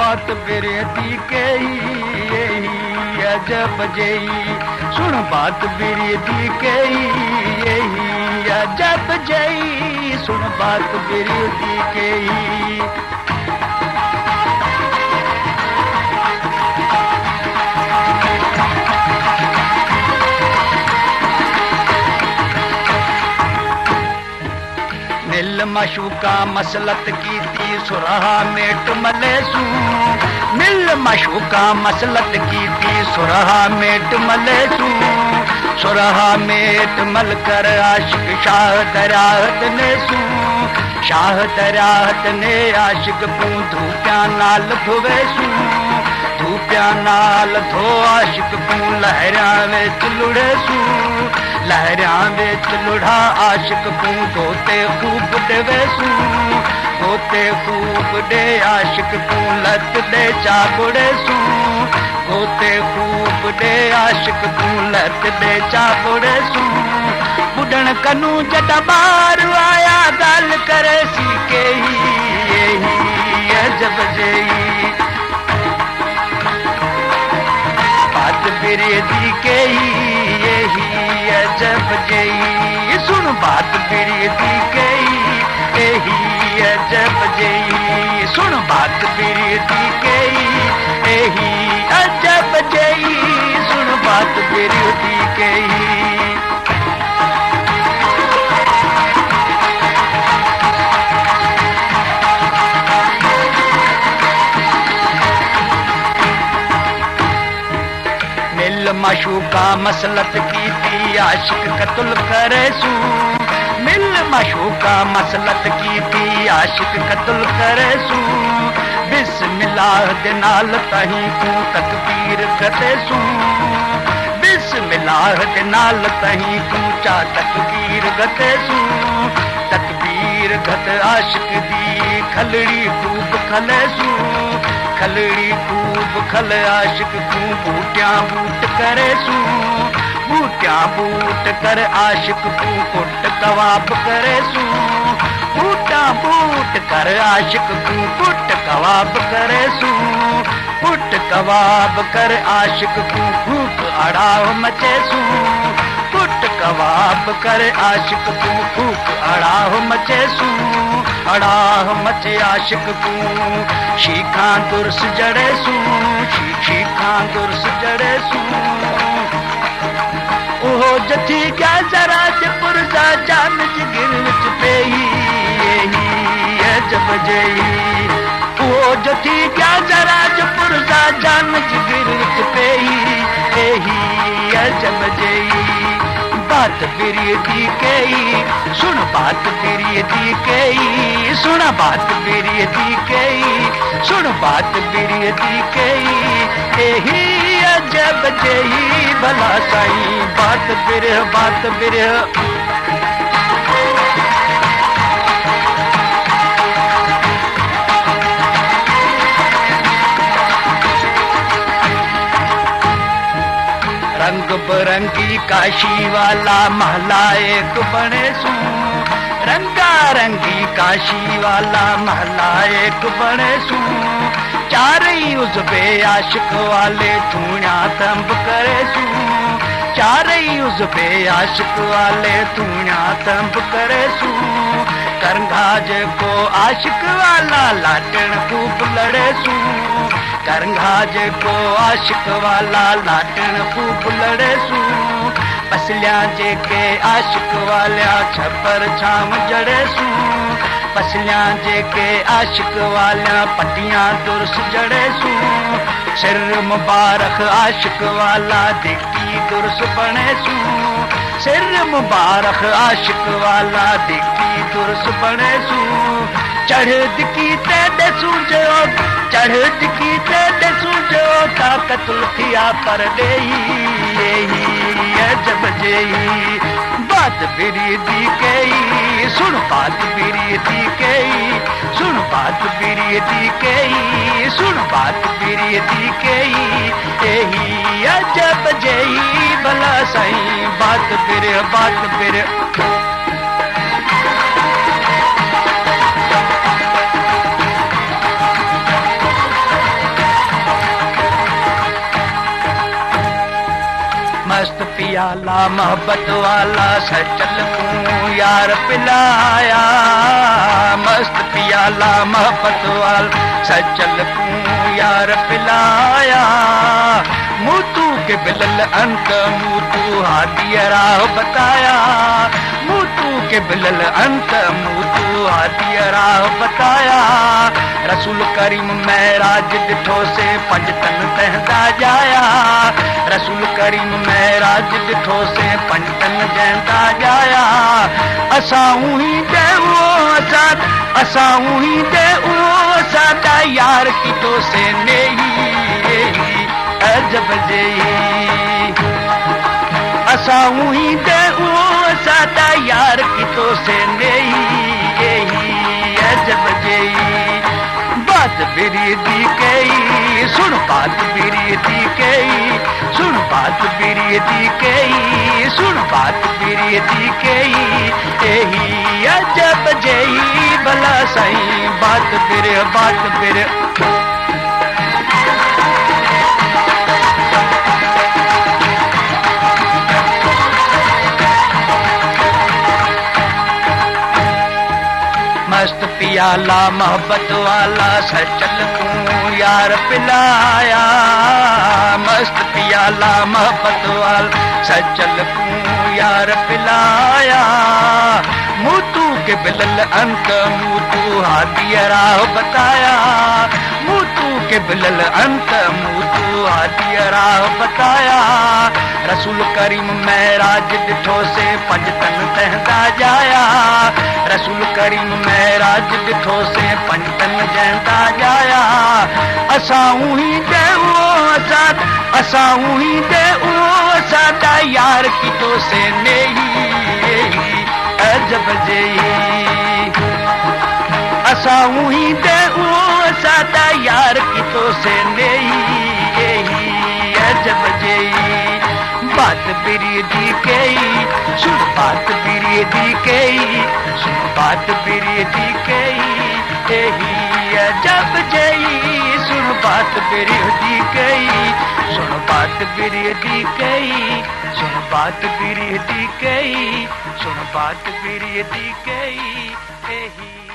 बात बिरती के यही अजब जई। सुन बात बिरती के यही अजब जई। सुन बात बिरती के मिल मशूका मसलत की ती सुरहा मेट मलेसू। मिल मशूका मसलत की ती सुरहा मेट मलेसू। सुरहा मेट मल कर आशिक शाह दराहत ने सू। शाह दराहत ने आशिक पू धूप्या नाल धोवेसू। धूप्या नाल धो आशिक पू लहरा विच लुड़ेसू। लहरा विच लुढ़ा आशिक पू गोते खूब देवेसू। गोते खूब दे आशिक पू लत दे चाबुड़ेसू। गोते खूब दे आशिक पू लत दे चाबुड़ेसू। बुढ़न कनू जटा बार आया गल करे सी के यही अजब जई। बात बिरती के यही अजब जई। सुन बात बिरती के यही अजब जई। सुन बात बिरती के यही अजब जई। सुन बात बिरती के मशूका मसलत की थी आशिक कत्ल करेसू। मिल मशूका मसलत की थी आशिक कत्ल करेसू। बिस्मिल्लाह दे नाल तही तू तकबीर गतेसू। बिस्मिल्लाह दे नाल तही तू चा तकबीर गतेसू। तकबीर गत आशिक दी खलड़ी खूब खलेसू। खलड़ी खूब खल आशिक तू बूट्या बूट करेसू। बूट्या बूट कर आशिक तू कुट कवाब करेसू। बूटा बूट कर आशिक तू कुट कवाब करेसू। कुट कवाब कर आशिक तू भूख अड़ाव मचेसू। कुट कवाब कर आशिक तू भूख अड़ाव मचेसू। अड़ाह मचे आशिक तू शीखा दुर्स जड़ेसू। शीखा दुर्स जड़ेसू। ओहो जथी क्या जरा पुरजा जान जिगिर विच पेई यही अजब जई। ओहो जथी क्या जरा पुरजा जान जिगिर विच पेई यही अजब जई। बात बिरती के सुन बात बिरती के। सुन बात बिरती के। सुन बात बिरती के यही अजब जई। भला साईं बात बिरह बात बिरह। रंग बरंगी काशी वाला महला एक बनेसू। रंगा रंगी काशी वाला महला एक बनेसू। चारई उजबे आशिक वाले थूणा तंब करेसू। चारई उजबे आशिक वाले थूणा तंब करेसू। करंघाज को आशिक वाला लाटण खूब लड़ेसू। करंघाज को आशिक वाला लाटण खूब लड़ेसू। पसलिया जे के आशिक वाल्या छपर छाम जड़ेसू। पसलिया जे के आशिक वाल्या पटियां दुर्स जड़ेसू। सिर मुबारक आशिक वाला दिक्की दुर्स बनेसू। सिर मुबारक आशिक वाला दिक्की दुर्स बनेसू। चढ़ दिकी ते देसू जो चढ़ दिकी ते देसू जो ताकत थिया पर देई यही अजब जई। बात बिरती के सुन बात बिरती के। सुन बात बिरती के। सुन बात बिरती के यही अजब जई। भला साईं बात बिरह बात बिरह। पियाला मोहब्बत वाला सचल को यार पिलाया, मस्त पियाला मोहब्बत वाला सचल को यार पिलाया। मुतू के बिलल अंत मुतू हादी राह बताया, मुतू के बिलल अंत मुतू हादी राह बताया। रसूल करीम महराज डिठो से पंज तन तहदा जाया, रसूल करीम महराज डिठो से पंज तन जहदा जाया। असां ही दे साथ, असां ही दे सादा यार की तो से नहीं अजब जई। असां ही दे सादा यार की तो से नहीं अजब जई। बात बिरी दी कई सुन, बात बिरी दी कई सुन, बात बिरी दी कई सुन, बात बिरी दी कई एही अजब जई भला साईं। बात बिर बात बिर मस्त पियाला मोहब्बत वाला सचल को यार पिलाया, मस्त पियाला मोहब्बत वाला सचल को यार पिलाया। मुतू के बिलल अंत मुतू हादी राह बताया, मुतू के बिलल अंत मुतू हादी राह बताया। रसूल करीम महराज डिठो से पंज तन तहदा जाया, रसूल करीम महराज डिठो से पंज तन जहदा जाया। असां ही दे साथ, असां ही दे सादा यार की तो से नहीं अजब जई। असां ही दे सादा यार की तो से नहीं अजब जई। बात बिरी दी कई सुन, बात बिरी दी कई सुन, बात बिरी दी कई एही अजब जई। सुन बात बिरी दी कई सुन, बात बिरी दी कई सुन, बात बिरी दी कई सुन, बात बिरी दी कई एही